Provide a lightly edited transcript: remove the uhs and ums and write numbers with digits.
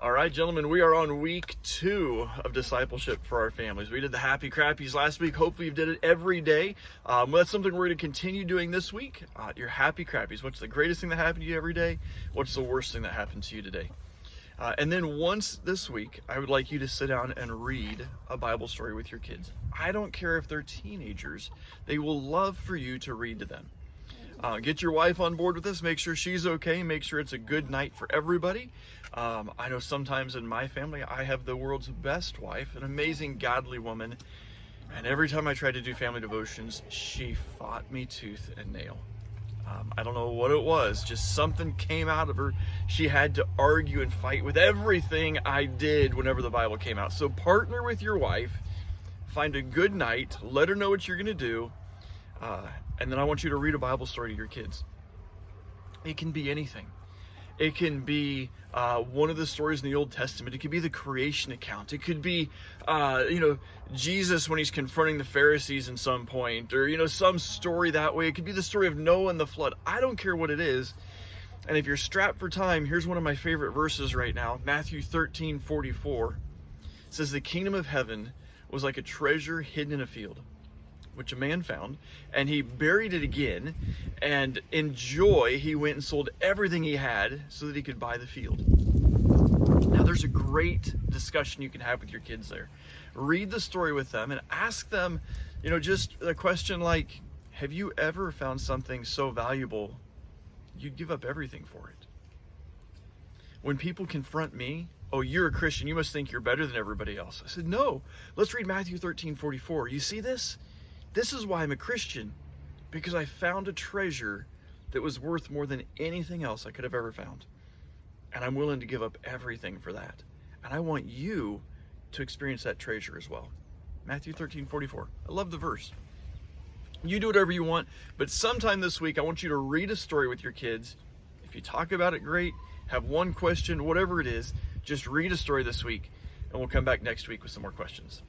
All right, gentlemen, we are on week 2 of discipleship for our families. We did the happy crappies last week. Hopefully you did it every day. That's something we're going to continue doing this week. Your happy crappies. What's the greatest thing that happened to you every day? What's the worst thing that happened to you today? And then once this week, I would like you to sit down and read a Bible story with your kids. I don't care if they're teenagers. They will love for you to read to them. Get your wife on board with this. Make sure she's okay. Make sure it's a good night for everybody. I know sometimes in my family, I have the world's best wife, an amazing, godly woman. And every time I tried to do family devotions, she fought me tooth and nail. I don't know what it was. Just something came out of her. She had to argue and fight with everything I did whenever the Bible came out. So partner with your wife. Find a good night. Let her know what you're going to do. And then I want you to read a Bible story to your kids. It can be anything. It can be one of the stories in the Old Testament. It could be the creation account. It could be, Jesus when he's confronting the Pharisees in some point, or, some story that way. It could be the story of Noah and the flood. I don't care what it is. And if you're strapped for time, here's one of my favorite verses right now. Matthew 13:44 says, "The kingdom of heaven was like a treasure hidden in a field, which a man found, and he buried it again, and in joy he went and sold everything he had so that he could buy the field." Now there's a great discussion you can have with your kids there. Read the story with them and ask them, just a question like, have you ever found something so valuable you'd give up everything for it? When people confront me, "Oh, you're a Christian, you must think you're better than everybody else." I said, "No, let's read Matthew 13:44. You see this? This is why I'm a Christian, because I found a treasure that was worth more than anything else I could have ever found. And I'm willing to give up everything for that. And I want you to experience that treasure as well." Matthew 13:44. I love the verse. You do whatever you want, but sometime this week, I want you to read a story with your kids. If you talk about it, great. Have one question, whatever it is, just read a story this week, and we'll come back next week with some more questions.